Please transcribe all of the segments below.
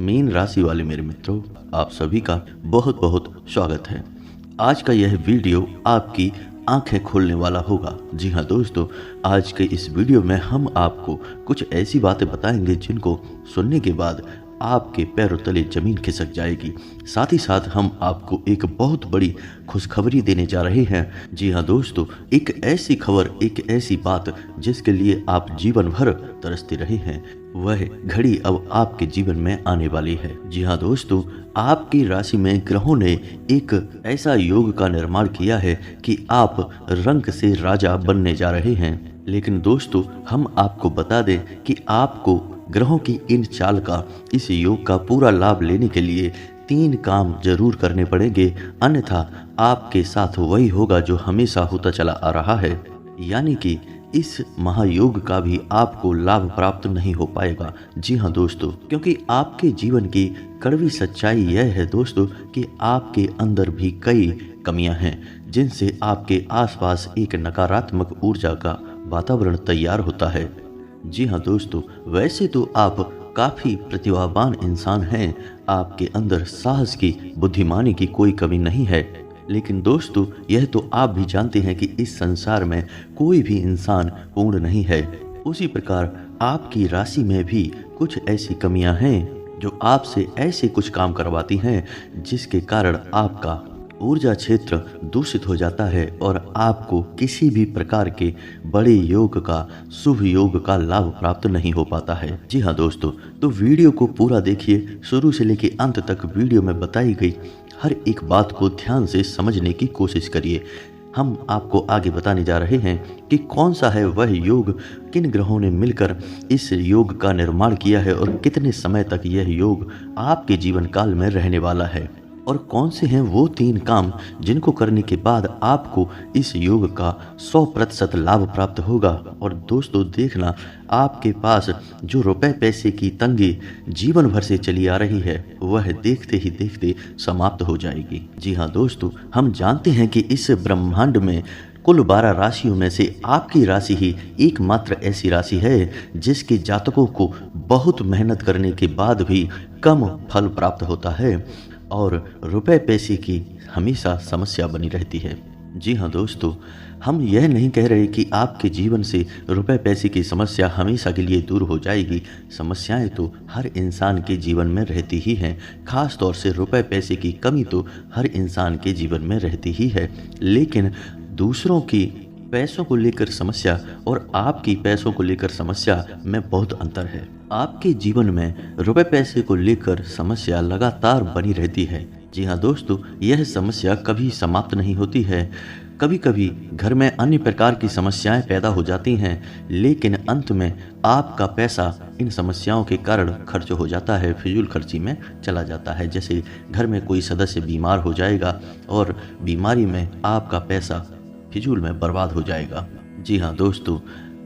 Mean राशि वाले मेरे मित्रों, आप सभी का बहुत बहुत स्वागत है। आज का यह वीडियो आपकी आंखें खोलने वाला होगा। जी हाँ दोस्तों, आज के इस वीडियो में हम आपको कुछ ऐसी बातें बताएंगे जिनको सुनने के बाद आपके पैरों तले जमीन खिसक जाएगी। साथ ही साथ हम आपको एक बहुत बड़ी खुशखबरी देने जा रहे हैं। जी हाँ दोस्तों, एक ऐसी खबर, एक ऐसी बात जिसके लिए आप जीवन भर तरसते रहे हैं, वह घड़ी अब आपके जीवन में आने वाली है। जी हाँ दोस्तों, आपकी राशि में ग्रहों ने एक ऐसा योग का निर्माण किया है कि आप रंक से राजा बनने जा रहे हैं। लेकिन दोस्तों, हम आपको बता दें कि आपको ग्रहों की इन चाल का, इस योग का पूरा लाभ लेने के लिए 3 काम जरूर करने पड़ेंगे, अन्यथा आपके साथ वही होगा जो हमेशा होता चला आ रहा है, यानी कि इस महायोग का भी आपको लाभ प्राप्त नहीं हो पाएगा। जी हाँ दोस्तों, क्योंकि आपके जीवन की कड़वी सच्चाई यह है दोस्तों कि आपके अंदर भी कई कमियां हैं, जिनसे आपके आसपास एक नकारात्मक ऊर्जा का वातावरण तैयार होता है। जी हाँ दोस्तों, वैसे तो आप काफ़ी प्रतिभावान इंसान हैं, आपके अंदर साहस की, बुद्धिमानी की कोई कमी नहीं है। लेकिन दोस्तों, यह तो आप भी जानते हैं कि इस संसार में कोई भी इंसान पूर्ण नहीं है। उसी प्रकार आपकी राशि में भी कुछ ऐसी कमियां हैं जो आपसे ऐसे कुछ काम करवाती हैं जिसके कारण आपका ऊर्जा क्षेत्र दूषित हो जाता है और आपको किसी भी प्रकार के बड़े योग का, शुभ योग का लाभ प्राप्त नहीं हो पाता है। जी हाँ दोस्तों, तो वीडियो को पूरा देखिए, शुरू से लेकर अंत तक वीडियो में बताई गई हर एक बात को ध्यान से समझने की कोशिश करिए। हम आपको आगे बताने जा रहे हैं कि कौन सा है वह योग, किन ग्रहों ने मिलकर इस योग का निर्माण किया है और कितने समय तक यह योग आपके जीवन काल में रहने वाला है, और कौन से हैं वो 3 काम जिनको करने के बाद आपको इस योग का 100% लाभ प्राप्त होगा। और दोस्तों देखना, आपके पास जो रुपए पैसे की तंगी जीवन भर से चली आ रही है, वह देखते ही देखते समाप्त हो जाएगी। जी हाँ दोस्तों, हम जानते हैं कि इस ब्रह्मांड में कुल 12 राशियों में से आपकी राशि ही एकमात्र ऐसी राशि है जिसके जातकों को बहुत मेहनत करने के बाद भी कम फल प्राप्त होता है और रुपए पैसे की हमेशा समस्या बनी रहती है। जी हाँ दोस्तों, हम यह नहीं कह रहे कि आपके जीवन से रुपए पैसे की समस्या हमेशा के लिए दूर हो जाएगी। समस्याएं तो हर इंसान के जीवन में रहती ही हैं, खास तौर से रुपए पैसे की कमी तो हर इंसान के जीवन में रहती ही है। लेकिन दूसरों की पैसों को लेकर समस्या और आपकी पैसों को लेकर समस्या में बहुत अंतर है। आपके जीवन में रुपए पैसे को लेकर समस्या लगातार बनी रहती है। जी हाँ दोस्तों, यह समस्या कभी समाप्त नहीं होती है। कभी कभी घर में अन्य प्रकार की समस्याएं पैदा हो जाती हैं, लेकिन अंत में आपका पैसा इन समस्याओं के कारण खर्च हो जाता है, फिजूल खर्ची में चला जाता है। जैसे घर में कोई सदस्य बीमार हो जाएगा और बीमारी में आपका पैसा फिजूल में बर्बाद हो जाएगा। जी हाँ दोस्तों,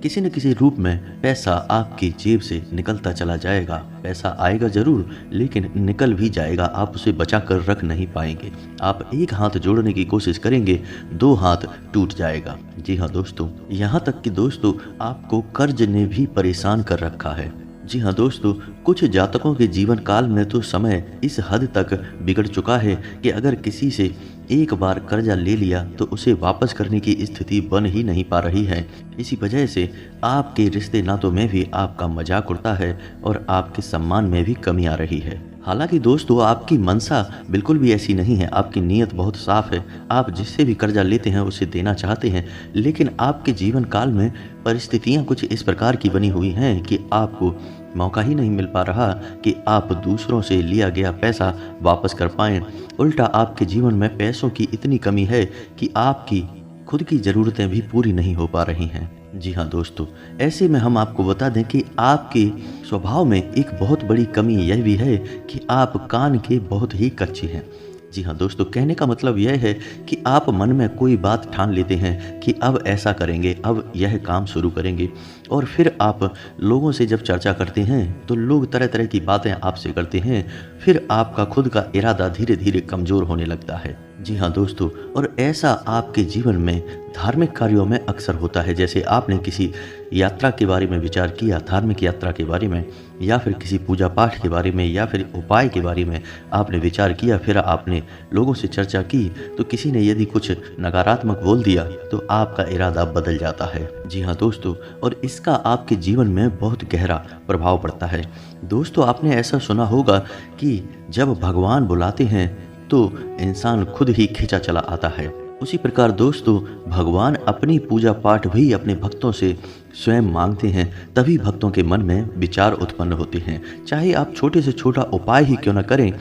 किसी न किसी रूप में पैसा आपकी जेब से निकलता चला जाएगा। पैसा आएगा जरूर, लेकिन निकल भी जाएगा, आप उसे बचा कर रख नहीं पाएंगे। आप एक हाथ जोड़ने की कोशिश करेंगे, 2 हाथ टूट जाएगा। जी हाँ दोस्तों, यहाँ तक कि दोस्तों आपको कर्ज ने भी परेशान कर रखा है। जी हाँ दोस्तों, कुछ जातकों के जीवन काल में तो समय इस हद तक बिगड़ चुका है कि अगर किसी से एक बार कर्जा ले लिया तो उसे वापस करने की स्थिति बन ही नहीं पा रही है। इसी वजह से आपके रिश्ते नातों में भी आपका मजाक उड़ता है और आपके सम्मान में भी कमी आ रही है। हालांकि दोस्तों, आपकी मनसा बिल्कुल भी ऐसी नहीं है, आपकी नीयत बहुत साफ है। आप जिससे भी कर्जा लेते हैं उसे देना चाहते हैं, लेकिन आपके जीवन काल में परिस्थितियां कुछ इस प्रकार की बनी हुई हैं कि आपको मौका ही नहीं मिल पा रहा कि आप दूसरों से लिया गया पैसा वापस कर पाएं। उल्टा आपके जीवन में पैसों की इतनी कमी है कि आपकी खुद की ज़रूरतें भी पूरी नहीं हो पा रही हैं। जी हाँ दोस्तों, ऐसे में हम आपको बता दें कि आपके स्वभाव में एक बहुत बड़ी कमी यह भी है कि आप कान के बहुत ही कच्चे हैं। जी हाँ दोस्तों, कहने का मतलब यह है कि आप मन में कोई बात ठान लेते हैं कि अब ऐसा करेंगे, अब यह काम शुरू करेंगे, और फिर आप लोगों से जब चर्चा करते हैं तो लोग तरह तरह की बातें आपसे करते हैं, फिर आपका खुद का इरादा धीरे धीरे कमज़ोर होने लगता है। जी हाँ दोस्तों, और ऐसा आपके जीवन में धार्मिक कार्यों में अक्सर होता है। जैसे आपने किसी यात्रा के बारे में विचार किया, धार्मिक यात्रा के बारे में, या फिर किसी पूजा पाठ के बारे में, या फिर उपाय के बारे में आपने विचार किया, फिर आपने लोगों से चर्चा की, तो किसी ने यदि कुछ नकारात्मक बोल दिया तो आपका इरादा बदल जाता है। जी हाँ दोस्तों, और इसका आपके जीवन में बहुत गहरा प्रभाव पड़ता है। दोस्तों, आपने ऐसा सुना होगा कि जब भगवान बुलाते हैं तो इंसान खुद ही खींचा चला आता है। उसी प्रकार दोस्तों, भगवान अपनी पूजा पाठ भी अपने भक्तों से स्वयं मांगते हैं, तभी भक्तों के मन में विचार उत्पन्न होते हैं। चाहे आप छोटे से छोटा उपाय ही क्यों न करें,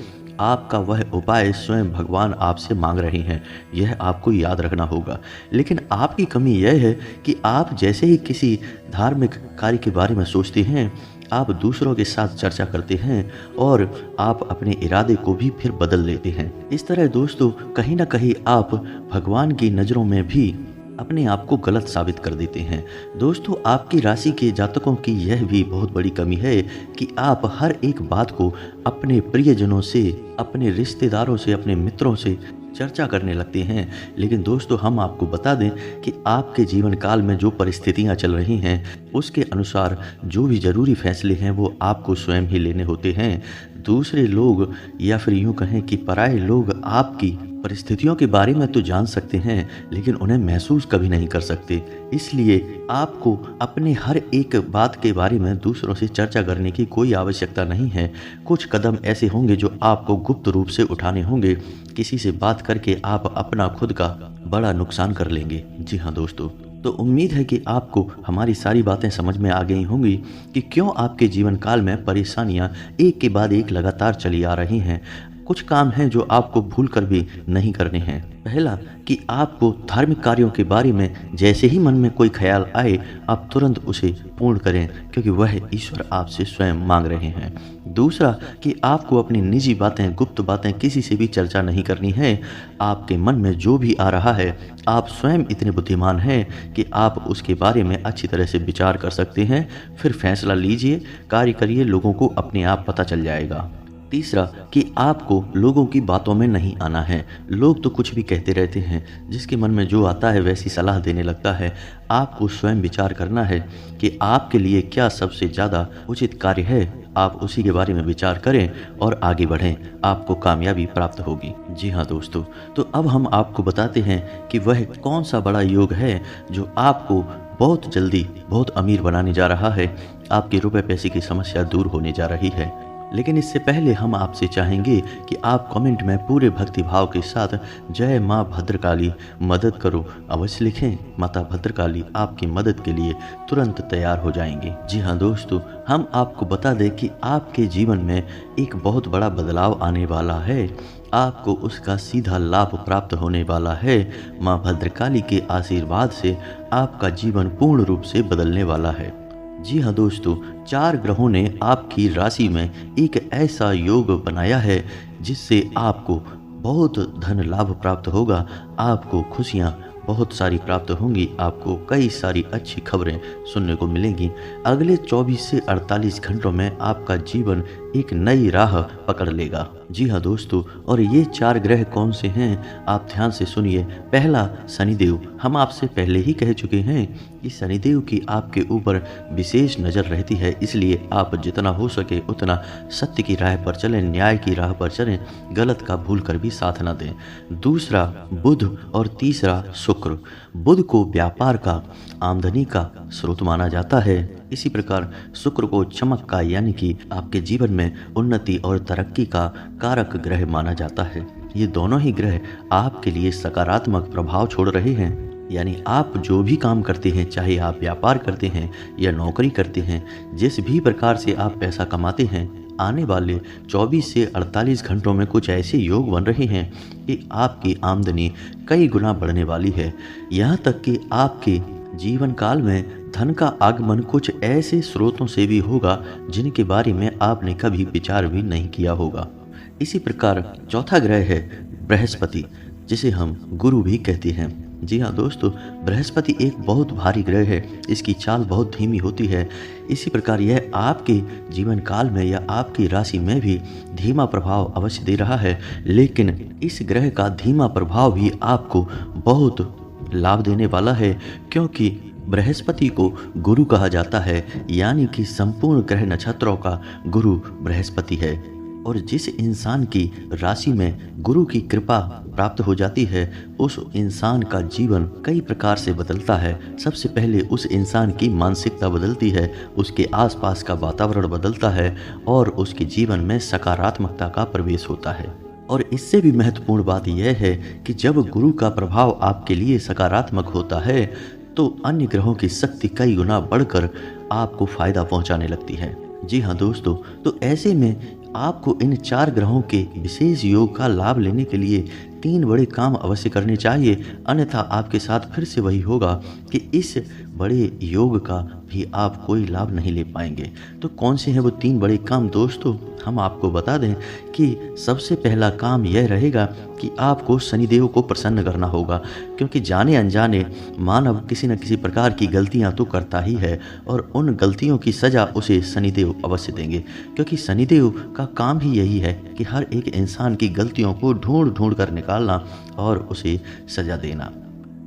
आपका वह उपाय स्वयं भगवान आपसे मांग रहे हैं, यह आपको याद रखना होगा। लेकिन आपकी कमी यह है कि आप जैसे ही किसी धार्मिक कार्य के बारे में सोचते हैं, आप दूसरों के साथ चर्चा करते हैं और आप अपने इरादे को भी फिर बदल लेते हैं। इस तरह दोस्तों, कहीं ना कहीं आप भगवान की नज़रों में भी अपने आप को गलत साबित कर देते हैं। दोस्तों, आपकी राशि के जातकों की यह भी बहुत बड़ी कमी है कि आप हर एक बात को अपने प्रियजनों से, अपने रिश्तेदारों से, अपने मित्रों से चर्चा करने लगते हैं। लेकिन दोस्तों, हम आपको बता दें कि आपके जीवन काल में जो परिस्थितियां चल रही हैं, उसके अनुसार जो भी ज़रूरी फैसले हैं वो आपको स्वयं ही लेने होते हैं। दूसरे लोग, या फिर यूँ कहें कि पराये लोग, आपकी परिस्थितियों के बारे में तो जान सकते हैं, लेकिन उन्हें महसूस कभी नहीं कर सकते। इसलिए आपको अपने हर एक बात के बारे में दूसरों से चर्चा करने की कोई आवश्यकता नहीं है। कुछ कदम ऐसे होंगे जो आपको गुप्त रूप से उठाने होंगे। किसी से बात करके आप अपना खुद का बड़ा नुकसान कर लेंगे। जी हाँ दोस्तों, तो उम्मीद है कि आपको हमारी सारी बातें समझ में आ गई होंगी कि क्यों आपके जीवन काल में परेशानियां एक के बाद एक लगातार चली आ रही हैं। कुछ काम हैं जो आपको भूल कर भी नहीं करने हैं। पहला, कि आपको धार्मिक कार्यों के बारे में जैसे ही मन में कोई ख्याल आए, आप तुरंत उसे पूर्ण करें, क्योंकि वह ईश्वर आपसे स्वयं मांग रहे हैं। दूसरा, कि आपको अपनी निजी बातें, गुप्त बातें किसी से भी चर्चा नहीं करनी है। आपके मन में जो भी आ रहा है, आप स्वयं इतने बुद्धिमान हैं कि आप उसके बारे में अच्छी तरह से विचार कर सकते हैं। फिर फैसला लीजिए, कार्य करिए, लोगों को अपने आप पता चल जाएगा। तीसरा, कि आपको लोगों की बातों में नहीं आना है। लोग तो कुछ भी कहते रहते हैं, जिसके मन में जो आता है वैसी सलाह देने लगता है। आपको स्वयं विचार करना है कि आपके लिए क्या सबसे ज़्यादा उचित कार्य है। आप उसी के बारे में विचार करें और आगे बढ़ें, आपको कामयाबी प्राप्त होगी। जी हाँ दोस्तों, तो अब हम आपको बताते हैं कि वह कौन सा बड़ा योग है जो आपको बहुत जल्दी बहुत अमीर बनाने जा रहा है। आपके रुपए पैसे की समस्या दूर होने जा रही है। लेकिन इससे पहले हम आपसे चाहेंगे कि आप कमेंट में पूरे भक्तिभाव के साथ जय माँ भद्रकाली मदद करो अवश्य लिखें। माता भद्रकाली आपकी मदद के लिए तुरंत तैयार हो जाएंगे। जी हाँ दोस्तों, हम आपको बता दें कि आपके जीवन में एक बहुत बड़ा बदलाव आने वाला है। आपको उसका सीधा लाभ प्राप्त होने वाला है। माँ भद्रकाली के आशीर्वाद से आपका जीवन पूर्ण रूप से बदलने वाला है। जी हाँ दोस्तों, 4 ग्रहों ने आपकी राशि में एक ऐसा योग बनाया है जिससे आपको बहुत धन लाभ प्राप्त होगा। आपको खुशियाँ बहुत सारी प्राप्त होंगी। आपको कई सारी अच्छी खबरें सुनने को मिलेंगी। अगले 24 से 48 घंटों में आपका जीवन एक नई राह पकड़ लेगा। जी हाँ दोस्तों, और ये 4 ग्रह कौन से हैं, आप ध्यान से सुनिए। पहला, शनिदेव। हम आपसे पहले ही कह चुके हैं कि शनिदेव की आपके ऊपर विशेष नज़र रहती है, इसलिए आप जितना हो सके उतना सत्य की राह पर चलें, न्याय की राह पर चलें, गलत का भूल कर भी साथ ना दें। दूसरा, बुध, और तीसरा, शुक्र। बुध को व्यापार का, आमदनी का स्रोत माना जाता है। इसी प्रकार शुक्र को चमक का, यानी कि आपके जीवन में उन्नति और तरक्की का कारक ग्रह माना जाता है। ये दोनों ही ग्रह आपके लिए सकारात्मक प्रभाव छोड़ रहे हैं। यानी आप जो भी काम करते हैं, चाहे आप व्यापार करते हैं या नौकरी करते हैं, जिस भी प्रकार से आप पैसा कमाते हैं, आने वाले 24 से 48 घंटों में कुछ ऐसे योग बन रहे हैं कि आपकी आमदनी कई गुना बढ़ने वाली है। यहाँ तक कि आपके जीवन काल में धन का आगमन कुछ ऐसे स्रोतों से भी होगा जिनके बारे में आपने कभी विचार भी नहीं किया होगा। इसी प्रकार चौथा ग्रह है बृहस्पति। जिसे हम गुरु भी कहते हैं। जी हाँ दोस्तों, बृहस्पति एक बहुत भारी ग्रह है, इसकी चाल बहुत धीमी होती है। इसी प्रकार यह आपके जीवन काल में या आपकी राशि में भी धीमा प्रभाव अवश्य दे रहा है, लेकिन इस ग्रह का धीमा प्रभाव भी आपको बहुत लाभ देने वाला है, क्योंकि बृहस्पति को गुरु कहा जाता है, यानी कि संपूर्ण ग्रह नक्षत्रों का गुरु बृहस्पति है। और जिस इंसान की राशि में गुरु की कृपा प्राप्त हो जाती है, उस इंसान का जीवन कई प्रकार से बदलता है। सबसे पहले उस इंसान की मानसिकता बदलती है, उसके आसपास का वातावरण बदलता है और उसके जीवन में सकारात्मकता का प्रवेश होता है। और इससे भी महत्वपूर्ण बात यह है कि जब गुरु का प्रभाव आपके लिए सकारात्मक होता है तो अन्य ग्रहों की शक्ति कई गुना बढ़कर आपको फायदा पहुंचाने लगती है। जी हाँ दोस्तों, तो ऐसे में आपको इन 4 ग्रहों के विशेष योग का लाभ लेने के लिए 3 बड़े काम अवश्य करने चाहिए, अन्यथा आपके साथ फिर से वही होगा कि इस बड़े योग का भी आप कोई लाभ नहीं ले पाएंगे। तो कौन से हैं वो 3 बड़े काम दोस्तों, हम आपको बता दें कि सबसे पहला काम यह रहेगा कि आपको शनिदेव को प्रसन्न करना होगा, क्योंकि जाने अनजाने मानव किसी न किसी प्रकार की गलतियां तो करता ही है और उन गलतियों की सज़ा उसे शनिदेव अवश्य देंगे, क्योंकि शनिदेव का काम ही यही है कि हर एक इंसान की गलतियों को ढूंढ ढूंढ कर निकालना और उसे सज़ा देना।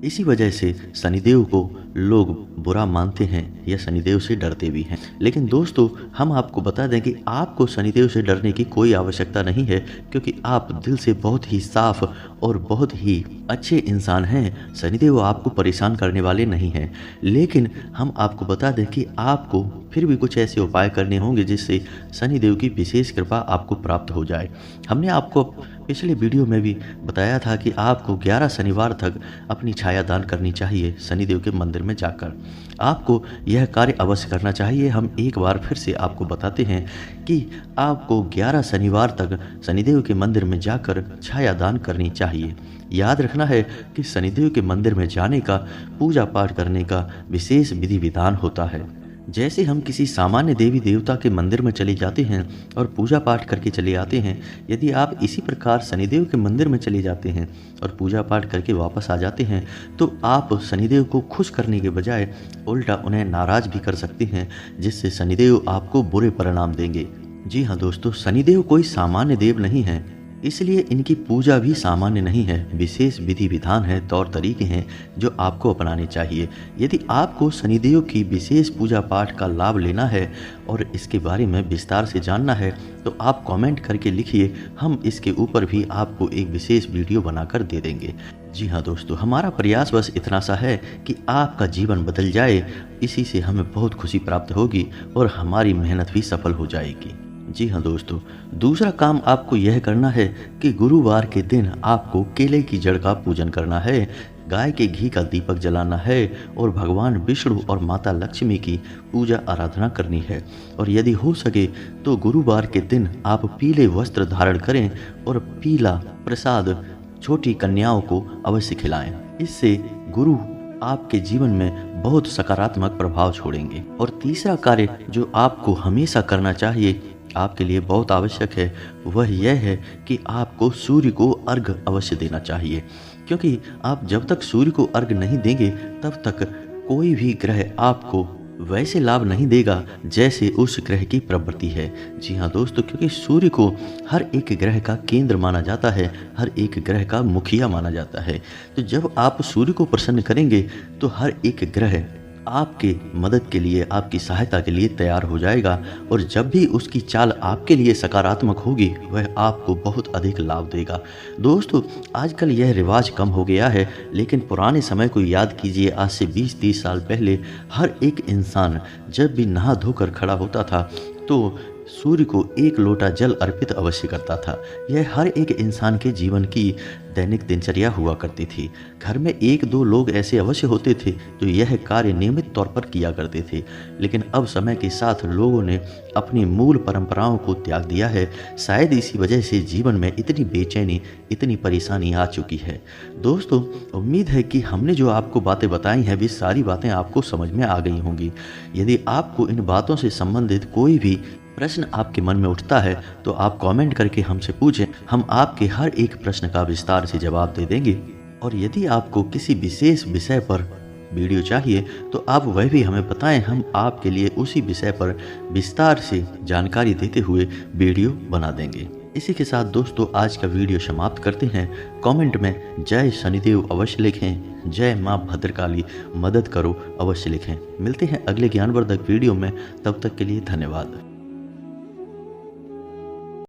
इसी वजह से शनिदेव को लोग बुरा मानते हैं या शनिदेव से डरते भी हैं। लेकिन दोस्तों, हम आपको बता दें कि आपको शनिदेव से डरने की कोई आवश्यकता नहीं है, क्योंकि आप दिल से बहुत ही साफ और बहुत ही अच्छे इंसान हैं। शनिदेव आपको परेशान करने वाले नहीं हैं। लेकिन हम आपको बता दें कि आपको फिर भी कुछ ऐसे उपाय करने होंगे जिससे शनिदेव की विशेष कृपा आपको प्राप्त हो जाए। हमने आपको पिछले वीडियो में भी बताया था कि आपको 11 शनिवार तक अपनी छाया दान करनी चाहिए शनिदेव के मंदिर में जाकर। आपको यह कार्य अवश्य करना चाहिए। हम एक बार फिर से आपको बताते हैं कि आपको 11 शनिवार तक शनिदेव के मंदिर में जाकर छाया दान करनी चाहिए। याद रखना है कि शनिदेव के मंदिर में जाने का, पूजा पाठ करने का विशेष विधि विधान होता है। जैसे हम किसी सामान्य देवी देवता के मंदिर में चले जाते हैं और पूजा पाठ करके चले आते हैं, यदि आप इसी प्रकार शनिदेव के मंदिर में चले जाते हैं और पूजा पाठ करके वापस आ जाते हैं, तो आप शनिदेव को खुश करने के बजाय उल्टा उन्हें नाराज भी कर सकते हैं, जिससे शनिदेव आपको बुरे परिणाम देंगे। जी हाँ दोस्तों, शनिदेव कोई सामान्य देव नहीं है, इसलिए इनकी पूजा भी सामान्य नहीं है। विशेष विधि विधान है, तौर तरीके हैं जो आपको अपनाने चाहिए। यदि आपको शनिदेव की विशेष पूजा पाठ का लाभ लेना है और इसके बारे में विस्तार से जानना है, तो आप कमेंट करके लिखिए, हम इसके ऊपर भी आपको एक विशेष वीडियो बनाकर दे देंगे। जी हाँ दोस्तों, हमारा प्रयास बस इतना सा है कि आपका जीवन बदल जाए। इसी से हमें बहुत खुशी प्राप्त होगी और हमारी मेहनत भी सफल हो जाएगी। जी हाँ दोस्तों, दूसरा काम आपको यह करना है कि गुरुवार के दिन आपको केले की जड़ का पूजन करना है, गाय के घी का दीपक जलाना है और भगवान विष्णु और माता लक्ष्मी की पूजा आराधना करनी है। और यदि हो सके तो गुरुवार के दिन आप पीले वस्त्र धारण करें और पीला प्रसाद छोटी कन्याओं को अवश्य खिलाएं। इससे गुरु आपके जीवन में बहुत सकारात्मक प्रभाव छोड़ेंगे। और तीसरा कार्य जो आपको हमेशा करना चाहिए, आपके लिए बहुत आवश्यक है, वह यह है कि आपको सूर्य को अर्घ्य अवश्य देना चाहिए, क्योंकि आप जब तक सूर्य को अर्घ्य नहीं देंगे तब तक कोई भी ग्रह आपको वैसे लाभ नहीं देगा जैसे उस ग्रह की प्रवृत्ति है। जी हाँ दोस्तों, क्योंकि सूर्य को हर एक ग्रह का केंद्र माना जाता है, हर एक ग्रह का मुखिया माना जाता है। तो जब आप सूर्य को प्रसन्न करेंगे तो हर एक ग्रह आपके मदद के लिए, आपकी सहायता के लिए तैयार हो जाएगा, और जब भी उसकी चाल आपके लिए सकारात्मक होगी वह आपको बहुत अधिक लाभ देगा। दोस्तों, आजकल यह रिवाज कम हो गया है, लेकिन पुराने समय को याद कीजिए। आज से 20-30 साल पहले हर एक इंसान जब भी नहा धोकर खड़ा होता था तो सूर्य को 1 लोटा जल अर्पित अवश्य करता था। यह हर एक इंसान के जीवन की दैनिक दिनचर्या हुआ करती थी। घर में 1-2 लोग ऐसे अवश्य होते थे जो यह कार्य नियमित तौर पर किया करते थे, लेकिन अब समय के साथ लोगों ने अपनी मूल परंपराओं को त्याग दिया है। शायद इसी वजह से जीवन में इतनी बेचैनी, इतनी परेशानी आ चुकी है। दोस्तों, उम्मीद है कि हमने जो आपको बातें बताई हैं वे सारी बातें आपको समझ में आ गई होंगी। यदि आपको इन बातों से संबंधित कोई भी प्रश्न आपके मन में उठता है तो आप कमेंट करके हमसे पूछें, हम आपके हर एक प्रश्न का विस्तार से जवाब दे देंगे। और यदि आपको किसी विशेष विषय पर वीडियो चाहिए तो आप वह भी हमें बताएं, हम आपके लिए उसी विषय पर विस्तार से जानकारी देते हुए वीडियो बना देंगे। इसी के साथ दोस्तों आज का वीडियो समाप्त करते हैं। कमेंट में जय शनिदेव अवश्य लिखें, जय माँ भद्रकाली मदद करो अवश्य लिखें। मिलते हैं अगले ज्ञानवर्धक वीडियो में, तब तक के लिए धन्यवाद।